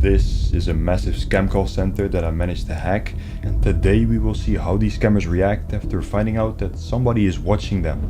This is a massive scam call center that I managed to hack, and today we will see how these scammers react after finding out that somebody is watching them.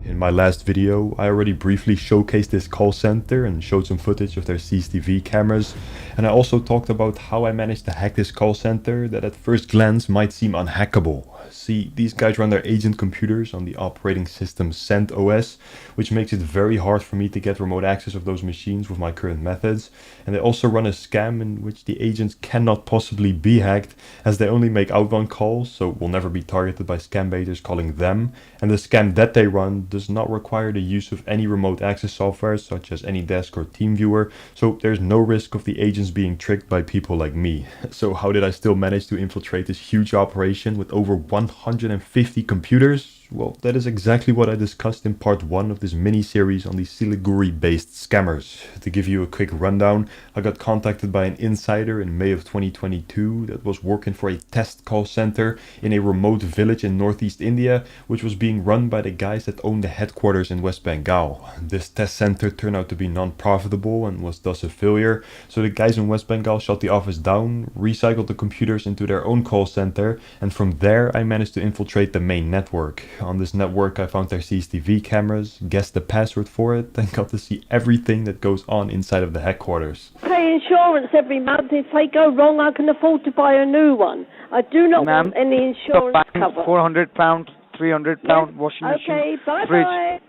In my last video, I already briefly showcased this call center and showed some footage of their CCTV cameras, and I also talked about how I managed to hack this call center that at first glance might seem unhackable. See, these guys run their agent computers on the operating system CentOS, which makes it very hard for me to get remote access of those machines with my current methods, and they also run a scam in which the agents cannot possibly be hacked as they only make outbound calls, so will never be targeted by scam baiters calling them, and the scam that they run does not require the use of any remote access software such as AnyDesk or TeamViewer, so there's no risk of the agents being tricked by people like me. So how did I still manage to infiltrate this huge operation with over 150 computers? Well, that is exactly what I discussed in part 1 of this mini-series on the Siliguri-based scammers. To give you a quick rundown, I got contacted by an insider in May of 2022 that was working for a test call center in a remote village in northeast India, which was being run by the guys that own the headquarters in West Bengal. This test center turned out to be non-profitable and was thus a failure, so the guys in West Bengal shut the office down, recycled the computers into their own call center, and from there I managed to infiltrate the main network. On this network I found their CCTV cameras, guessed the password for it, and got to see everything that goes on inside of the headquarters. Pay insurance every month. If they go wrong, I can afford to buy a new one. I do not want any insurance cover. £400, £300 washing machine. Okay, bye-bye.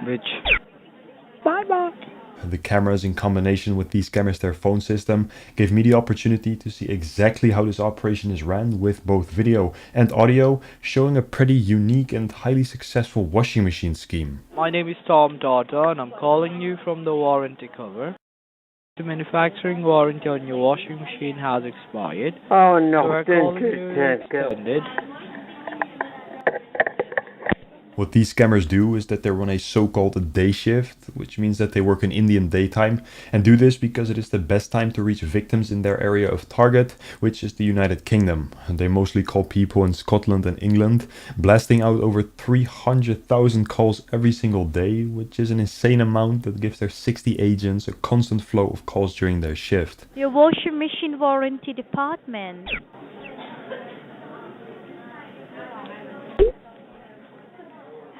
Fridge. Bye-bye. The cameras in combination with these scammers their phone system gave me the opportunity to see exactly how this operation is ran with both video and audio, showing a pretty unique and highly successful washing machine scheme. My name is Tom Dada and I'm calling you from the warranty cover. The manufacturing warranty on your washing machine has expired. Oh, no. So we're calling you extended. What these scammers do is that they run a so-called day shift, which means that they work in Indian daytime, and do this because it is the best time to reach victims in their area of target, which is the United Kingdom. And they mostly call people in Scotland and England, blasting out over 300,000 calls every single day, which is an insane amount that gives their 60 agents a constant flow of calls during their shift. Your washing machine warranty department.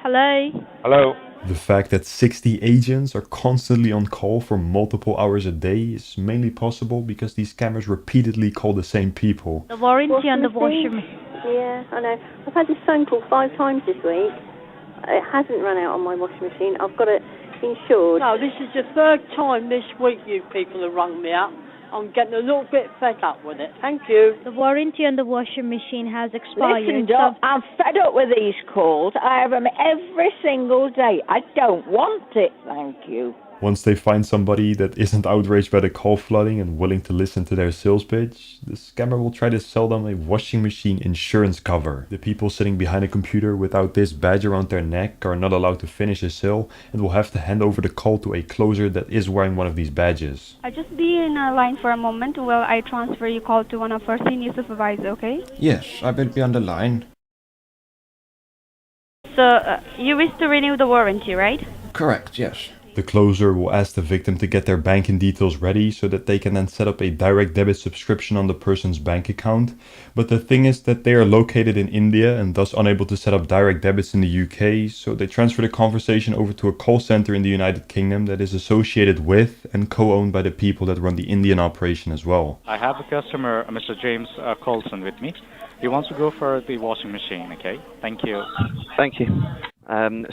Hello? Hello. The fact that 60 agents are constantly on call for multiple hours a day is mainly possible because these scammers repeatedly call the same people. The warranty on the washing machine. Yeah, I know. I've had this phone call 5 times this week. It hasn't run out on my washing machine. I've got it insured. No, this is the 3rd time this week you people have rung me up. I'm getting a little bit fed up with it. Thank you. The warranty on the washing machine has expired. Listen, Doc, I'm fed up with these calls. I have them every single day. I don't want it, thank you. Once they find somebody that isn't outraged by the call flooding and willing to listen to their sales pitch, the scammer will try to sell them a washing machine insurance cover. The people sitting behind a computer without this badge around their neck are not allowed to finish a sale and will have to hand over the call to a closer that is wearing one of these badges. I'll just be in a line for a moment while I transfer your call to one of our senior supervisors, okay? Yes, I will be on the line. So, you wish to renew the warranty, right? Correct, yes. The closer will ask the victim to get their banking details ready so that they can then set up a direct debit subscription on the person's bank account. But the thing is that they are located in India and thus unable to set up direct debits in the UK, so they transfer the conversation over to a call center in the United Kingdom that is associated with and co-owned by the people that run the Indian operation as well. I have a customer, Mr. James Colson, with me. He wants to go for the washing machine, okay? Thank you. Thank you.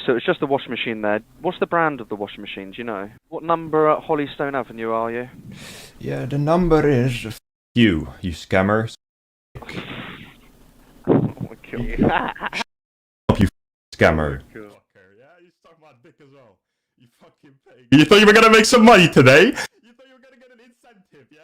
So it's just the washing machine there. What's the brand of the washing machine, do you know? What number at Hollystone Avenue are you? Yeah, the number is... You scammer. I'll kill you. You scammer. Yeah, you suck my dick as well. You fucking pig. You thought you were gonna make some money today? You thought you were gonna get an incentive, yeah?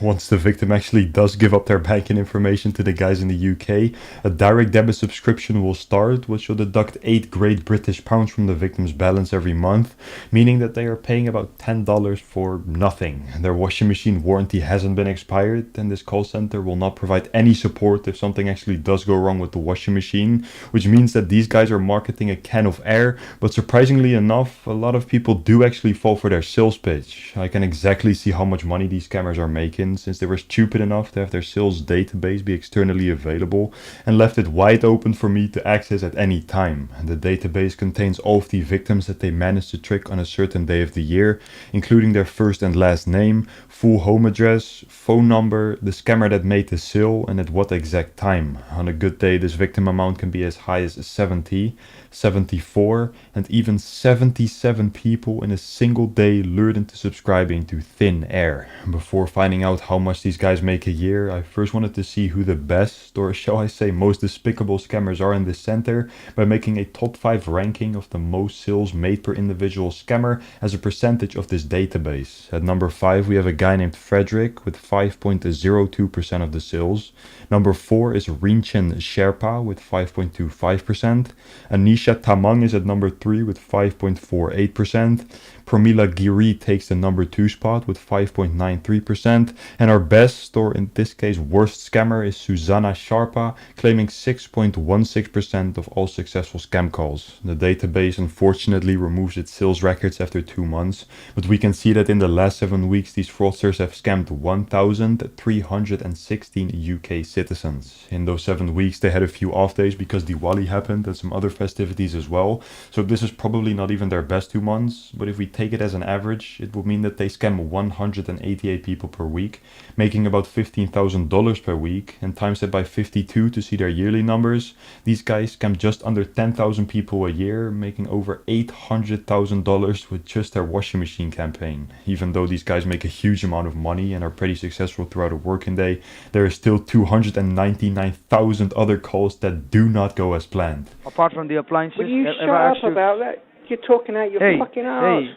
Once the victim actually does give up their banking information to the guys in the UK, a direct debit subscription will start, which will deduct 8 Great British pounds from the victim's balance every month, meaning that they are paying about $10 for nothing. Their washing machine warranty hasn't been expired, and this call center will not provide any support if something actually does go wrong with the washing machine, which means that these guys are marketing a can of air, but surprisingly enough, a lot of people do actually fall for their sales pitch. I can exactly see how much money these scammers are making, since they were stupid enough to have their sales database be externally available and left it wide open for me to access at any time. And the database contains all of the victims that they managed to trick on a certain day of the year, including their first and last name, full home address, phone number, the scammer that made the sale, and at what exact time. On a good day, this victim amount can be as high as 70, 74, and even 77 people in a single day lured into subscribing to thin air. Before finding out how much these guys make a year, I first wanted to see who the best, or shall I say most despicable scammers are in this center by making a top 5 ranking of the most sales made per individual scammer as a percentage of this database. At number 5 we have a guy named Frederick with 5.02% of the sales. Number 4 is Rinchen Sherpa with 5.25%. Anisha Tamang is at number 3 with 5.48%. Pramila Giri takes the number 2 spot with 5.93%, and our best, or in this case worst scammer, is Susanna Sharpa, claiming 6.16% of all successful scam calls. The database unfortunately removes its sales records after 2 months, but we can see that in the last 7 weeks these fraudsters have scammed 1,316 UK citizens. In those 7 weeks they had a few off days because Diwali happened and some other festivities as well, so this is probably not even their best 2 months, but if we take it as an average, it would mean that they scam 188 people per week, making about $15,000 per week, and times that by 52 to see their yearly numbers. These guys scam just under 10,000 people a year, making over $800,000 with just their washing machine campaign. Even though these guys make a huge amount of money and are pretty successful throughout a working day, there are still 299,000 other calls that do not go as planned. Apart from the appliances, Will you shut up about that? You're talking out your fucking arse.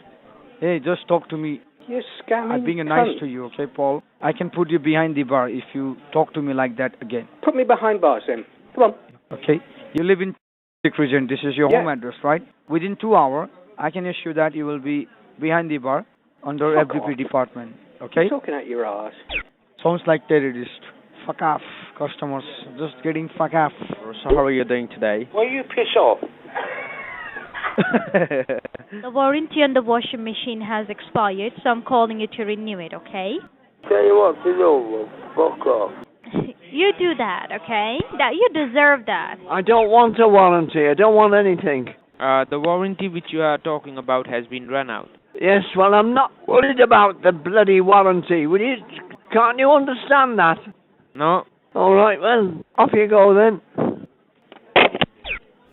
Hey, just talk to me. You're scamming. I'm being nice to you, okay, Paul? I can put you behind the bar if you talk to me like that again. Put me behind bars then. Come on. Okay? You live in region. This is your home address, right? Within 2 hours, I can assure that you will be behind the bar under FDP department. Okay? You're talking out your arse. Sounds like terrorist. Fuck off, customers. Just getting fuck off. So how are you doing today? Will you piss off? The warranty on the washing machine has expired, so I'm calling you to renew it, okay? Tell you what to do, fuck off. You do that, okay? That you deserve that. I don't want a warranty. I don't want anything. The warranty which you are talking about has been run out. Yes, well, I'm not worried about the bloody warranty. Can't you understand that? No. All right, well, off you go then.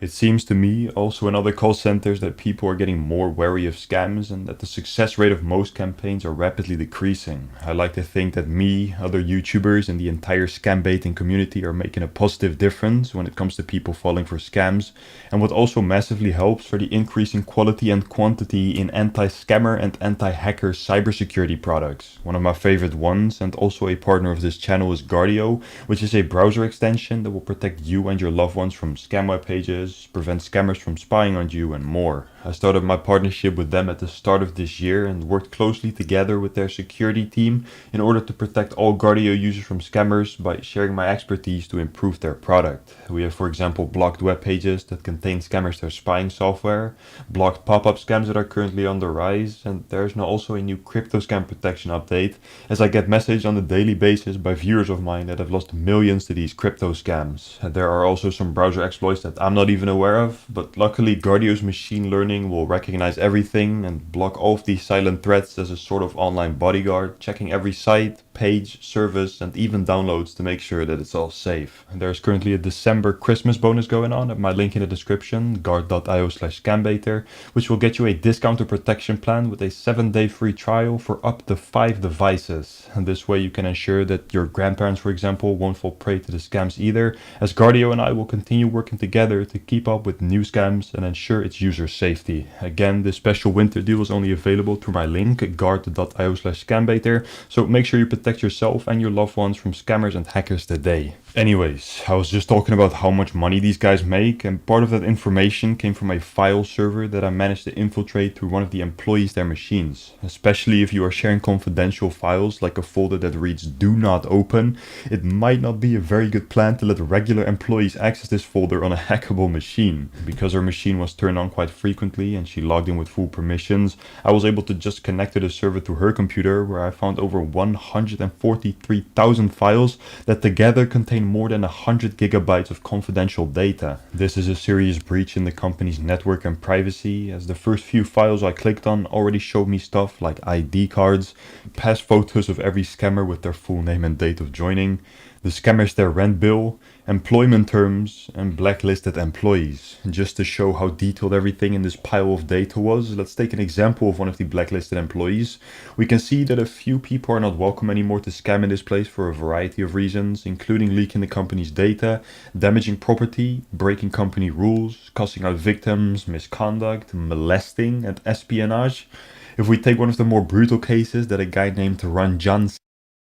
It seems to me, also in other call centers, that people are getting more wary of scams and that the success rate of most campaigns are rapidly decreasing. I like to think that me, other YouTubers, and the entire scam baiting community are making a positive difference when it comes to people falling for scams, and what also massively helps for the increasing quality and quantity in anti-scammer and anti-hacker cybersecurity products. One of my favorite ones, and also a partner of this channel, is Guardio, which is a browser extension that will protect you and your loved ones from scam web pages, prevent scammers from spying on you, and more. I started my partnership with them at the start of this year and worked closely together with their security team in order to protect all Guardio users from scammers by sharing my expertise to improve their product. We have, for example, blocked web pages that contain scammers that are spying software, blocked pop-up scams that are currently on the rise, and there is now also a new crypto scam protection update, as I get messages on a daily basis by viewers of mine that have lost millions to these crypto scams. There are also some browser exploits that I'm not even aware of, but luckily Guardio's machine learning will recognize everything and block all of these silent threats as a sort of online bodyguard, checking every site, page, service, and even downloads to make sure that it's all safe. There's currently a December Christmas bonus going on at my link in the description, guard.io/scambaiter, which will get you a discounted protection plan with a 7-day free trial for up to 5 devices. And this way you can ensure that your grandparents, for example, won't fall prey to the scams either, as Guardio and I will continue working together to keep up with new scams and ensure its user safety. Again, this special winter deal is only available through my link, guard.io/scambaiter, so make sure you protect yourself and your loved ones from scammers and hackers today. Anyways, I was just talking about how much money these guys make, and part of that information came from a file server that I managed to infiltrate through one of the employees' their machines. Especially if you are sharing confidential files like a folder that reads "Do not open," it might not be a very good plan to let regular employees access this folder on a hackable machine. Because her machine was turned on quite frequently and she logged in with full permissions, I was able to just connect to the server through her computer, where I found over 143,000 files that together contain more than 100 gigabytes of confidential data. This is a serious breach in the company's network and privacy, as the first few files I clicked on already showed me stuff like ID cards, past photos of every scammer with their full name and date of joining, the scammers their rent bill, employment terms, and blacklisted employees. Just to show how detailed everything in this pile of data was, let's take an example of one of the blacklisted employees. We can see that a few people are not welcome anymore to scam in this place for a variety of reasons, including leaking the company's data, damaging property, breaking company rules, cussing out victims, misconduct, molesting, and espionage. If we take one of the more brutal cases that a guy named Ranjan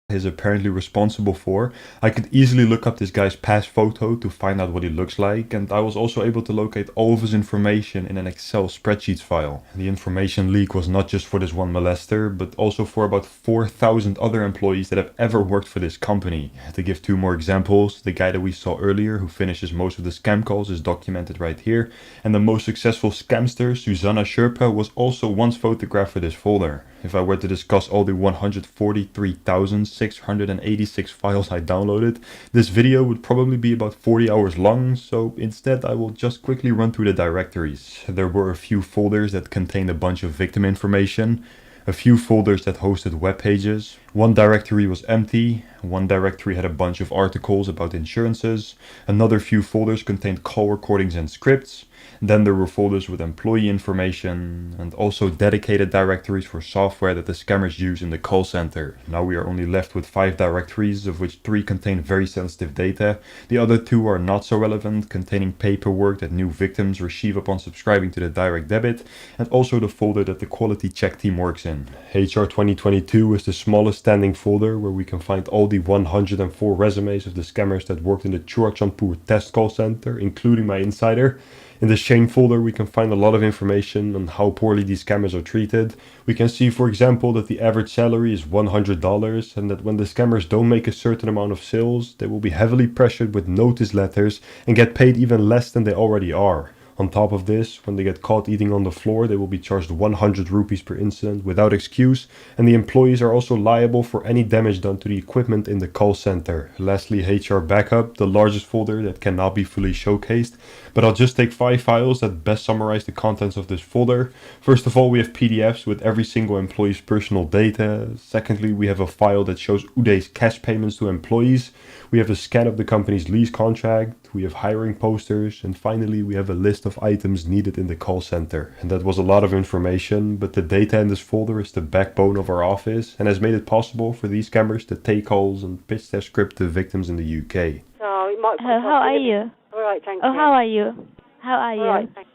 is apparently responsible for, I could easily look up this guy's past photo to find out what he looks like, and I was also able to locate all of his information in an Excel spreadsheets file. The information leak was not just for this one molester, but also for about 4,000 other employees that have ever worked for this company. To give 2 more examples, the guy that we saw earlier who finishes most of the scam calls is documented right here, and the most successful scamster, Susanna Sherpa, was also once photographed for this folder. If I were to discuss all the 143,686 files I downloaded, this video would probably be about 40 hours long, so instead I will just quickly run through the directories. There were a few folders that contained a bunch of victim information, a few folders that hosted web pages, one directory was empty, one directory had a bunch of articles about insurances, another few folders contained call recordings and scripts, then there were folders with employee information, and also dedicated directories for software that the scammers use in the call center. Now we are only left with 5 directories, of which 3 contain very sensitive data. The other 2 are not so relevant, containing paperwork that new victims receive upon subscribing to the direct debit, and also the folder that the quality check team works in. HR 2022 is the smallest standing folder, where we can find all the 104 resumes of the scammers that worked in the Churachandpur test call center, including my insider. In the shame folder we can find a lot of information on how poorly these scammers are treated. We can see, for example, that the average salary is $100, and that when the scammers don't make a certain amount of sales, they will be heavily pressured with notice letters and get paid even less than they already are. On top of this, when they get caught eating on the floor, they will be charged 100 rupees per incident without excuse, and the employees are also liable for any damage done to the equipment in the call center. Lastly, HR Backup, the largest folder that cannot be fully showcased, but I'll just take 5 files that best summarize the contents of this folder. First of all, we have PDFs with every single employee's personal data. Secondly, we have a file that shows Uday's cash payments to employees. We have a scan of the company's lease contract. We have hiring posters, and finally we have a list of items needed in the call center. And that was a lot of information, but the data in this folder is the backbone of our office and has made it possible for these scammers to take calls and pitch their script to victims in the UK. So it might How are you? All right, thank Oh, you. how are you? How are you? All right, thank you.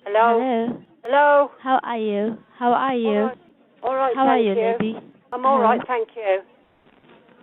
Hello? Hello. Hello? How are you? How are you? All right, How are thank you, you. lady? I'm all right, thank you.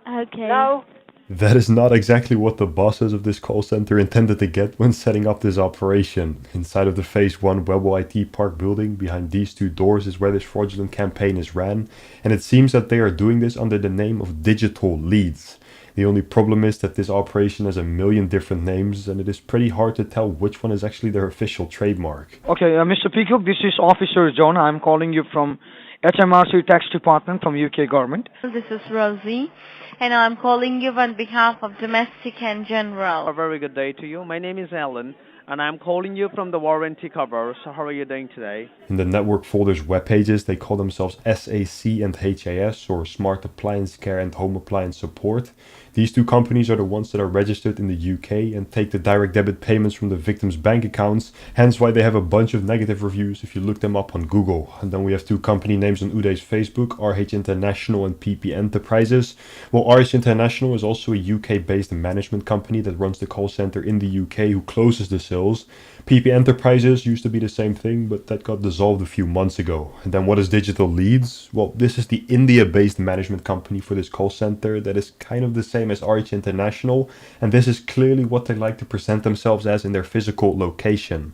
Okay. Hello? That is not exactly what the bosses of this call center intended to get when setting up this operation. Inside of the Phase 1 Webwell IT Park building, behind these 2 doors, is where this fraudulent campaign is ran, and it seems that they are doing this under the name of Digital Leads. The only problem is that this operation has a million different names, and it is pretty hard to tell which one is actually their official trademark. Okay, Mr. Peacock, this is Officer John. I'm calling you from HMRC Tax Department from UK government. This is Rosie, and I'm calling you on behalf of Domestic and General. A very good day to you. My name is Alan. and I'm calling you from the warranty cover. So how are you doing today? In the network folder's web pages, they call themselves SAC and HAS, or Smart Appliance Care and Home Appliance Support. These two companies are the ones that are registered in the UK and take the direct debit payments from the victims' bank accounts, hence why they have a bunch of negative reviews if you look them up on Google. And then we have two company names on Uday's Facebook, RH International and PP Enterprises. Well, RH International is also a UK-based management company that runs the call center in the UK who closes the sales. PP Enterprises used to be the same thing, but that got dissolved a few months ago. And then what is Digital Leads? Well, this is the India-based management company for this call center that is kind of the same as RH International, and this is clearly what they like to present themselves as in their physical location.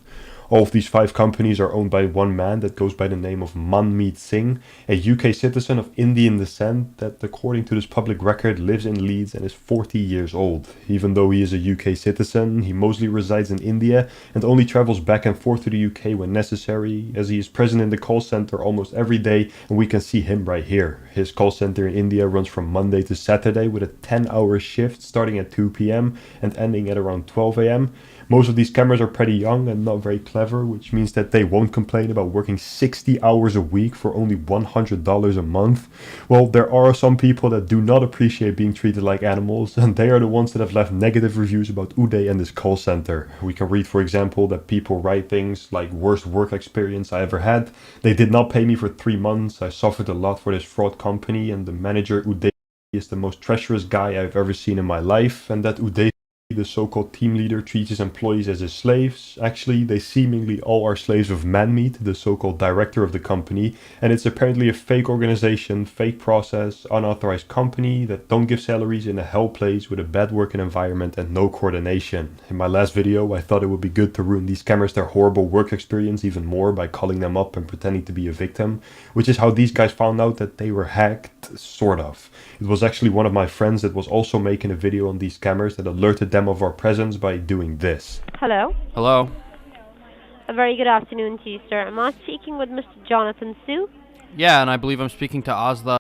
All of these 5 companies are owned by one man that goes by the name of Manmeet Singh, a UK citizen of Indian descent that, according to this public record, lives in Leeds and is 40 years old. Even though he is a UK citizen, he mostly resides in India and only travels back and forth to the UK when necessary, as he is present in the call center almost every day, and we can see him right here. His call center in India runs from Monday to Saturday with a 10-hour shift starting at 2 p.m. and ending at around 12 a.m. Most of these scammers are pretty young and not very clever, which means that they won't complain about working 60 hours a week for only $100 a month. Well, there are some people that do not appreciate being treated like animals, and they are the ones that have left negative reviews about Uday and this call center. We can read, for example, that people write things like worst work experience I ever had. They did not pay me for 3 months. I suffered a lot for this fraud company, and the manager Uday is the most treacherous guy I've ever seen in my life, and that Uday, the so-called team leader, treats his employees as his slaves. Actually, they seemingly all are slaves of Manmeet, the so-called director of the company, and it's apparently a fake organization, fake process, unauthorized company that don't give salaries in a hell place with a bad working environment and no coordination. In my last video, I thought it would be good to ruin these scammers their horrible work experience even more by calling them up and pretending to be a victim, which is how these guys found out that they were hacked, sort of. It was actually one of my friends that was also making a video on these scammers that alerted them of our presence by doing this. Hello. Hello. A very good afternoon to you, sir. Am I speaking with Mr. Jonathan Sue? Yeah, and I believe I'm speaking to Ozla.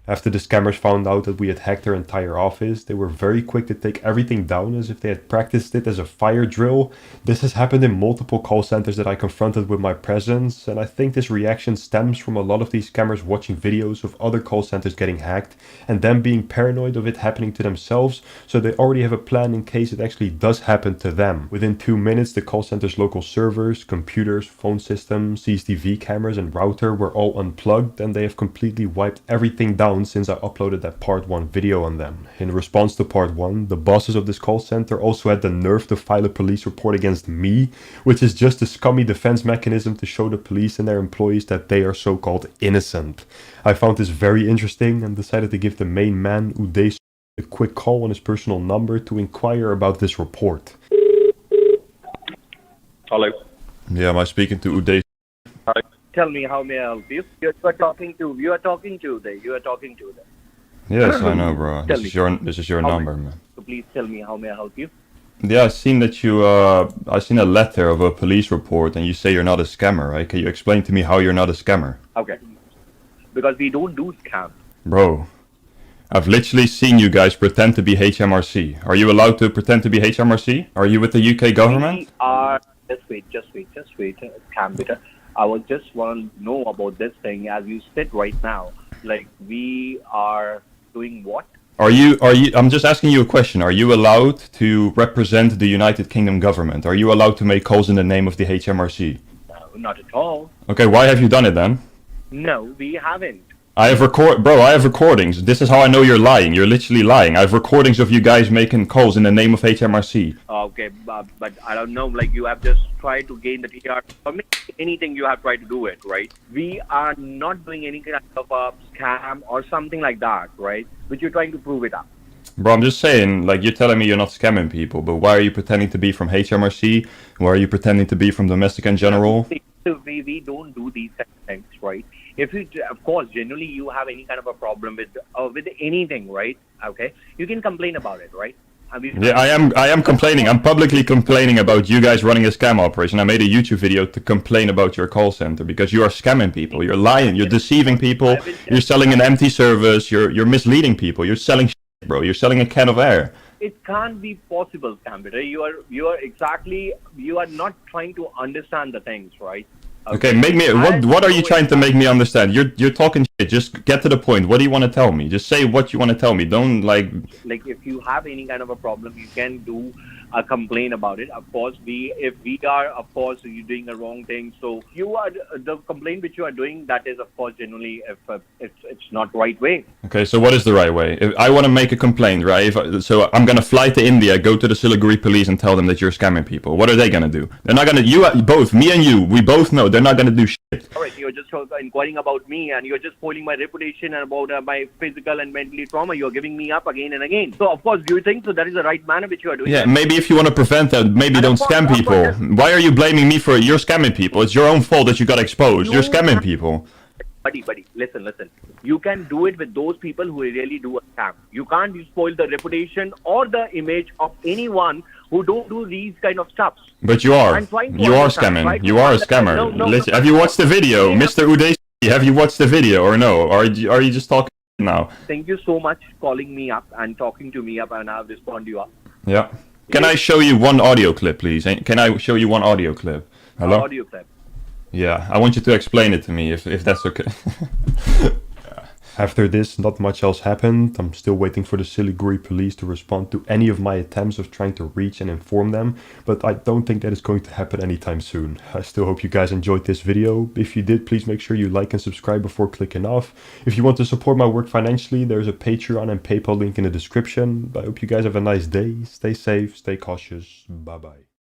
After the scammers found out that we had hacked their entire office, they were very quick to take everything down as if they had practiced it as a fire drill. This has happened in multiple call centers that I confronted with my presence, and I think this reaction stems from a lot of these scammers watching videos of other call centers getting hacked and them being paranoid of it happening to themselves, so they already have a plan in case it actually does happen to them. Within 2 minutes, the call center's local servers, computers, phone systems, CCTV cameras and router were all unplugged, and they have completely wiped everything down since I uploaded that part 1 video on them. In response to part 1, the bosses of this call center also had the nerve to file a police report against me, which is just a scummy defense mechanism to show the police and their employees that they are so-called innocent. I found this very interesting and decided to give the main man, Uday, a quick call on his personal number to inquire about this report. Hello. Yeah, am I speaking to Uday? Hi. Tell me, how may I help you? You are talking to them. Yes, I know, bro. This is your number, man. So please tell me, how may I help you? Yeah, I seen that I seen a letter of a police report, and you say you're not a scammer, right? Can you explain to me how you're not a scammer? Okay. Because we don't do scams. Bro, I've literally seen you guys pretend to be HMRC. Are you allowed to pretend to be HMRC? Are you with the UK government? We are. Just wait. Scam better. I would just want to know about this thing as you said right now. Like, we are doing what? I'm just asking you a question. Are you allowed to represent the United Kingdom government? Are you allowed to make calls in the name of the HMRC? No, not at all. Okay, why have you done it then? No, we haven't. I have recordings. This is how I know you're lying. You're literally lying. I have recordings of you guys making calls in the name of HMRC. Okay, but I don't know, like, you have just tried to gain the TR. For me, anything you have tried to do it, right? We are not doing any kind of a scam or something like that, right? Which you're trying to prove it up. Bro, I'm just saying, like, you're telling me you're not scamming people, but why are you pretending to be from HMRC? Why are you pretending to be from Domestic and General? We don't do these things, right? If you, of course, generally you have any kind of a problem with anything, right? Okay, you can complain about it, right? Yeah, I am complaining. I'm publicly complaining about you guys running a scam operation. I made a YouTube video to complain about your call center because you are scamming people. You're lying. You're deceiving people. You're selling an empty service. You're misleading people. You're selling shit, bro. You're selling a can of air. It can't be possible, Scambaiter. You are not trying to understand the things, right? Okay, make me. What are you trying to make me understand? You're talking shit. Just get to the point. What do you want to tell me? Just say what you want to tell me. Don't like if you have any kind of a problem, you can do a complaint about it. Of course, if we are, of course, you're doing a wrong thing. So you are the complaint which you are doing. That is, of course, generally if it's not right way. Okay, so what is the right way? If I want to make a complaint, right? So I'm gonna fly to India, go to the Siliguri police, and tell them that you're scamming people. What are they gonna do? They're not gonna. Me and you, we both know they're not gonna do shit. All right, you're just inquiring about me, and you're just spoiling my reputation and about my physical and mentally trauma. You're giving me up again and again. So of course, do you think so? That is the right manner which you are doing. Yeah, maybe if you want to prevent that, maybe don't scam people. Why are you blaming me for you're scamming people? It's your own fault that you got exposed. You're scamming people. Buddy, listen. You can do it with those people who really do a scam. You can't spoil the reputation or the image of anyone who don't do these kind of stuff. But you are. You are scamming. You are a scammer. Listen, have you watched the video, Mr. Uday? Have you watched the video or no? Or are you just talking now? Thank you so much for calling me up and talking to me up, and I'll respond to you up. Yeah. Can I show you one audio clip, please? Can I show you one audio clip? Hello? Audio clip. Yeah, I want you to explain it to me if that's okay. After this, not much else happened. I'm still waiting for the Siliguri police to respond to any of my attempts of trying to reach and inform them, but I don't think that is going to happen anytime soon. I still hope you guys enjoyed this video. If you did, please make sure you like and subscribe before clicking off. If you want to support my work financially, there's a Patreon and PayPal link in the description. I hope you guys have a nice day. Stay safe, stay cautious. Bye bye.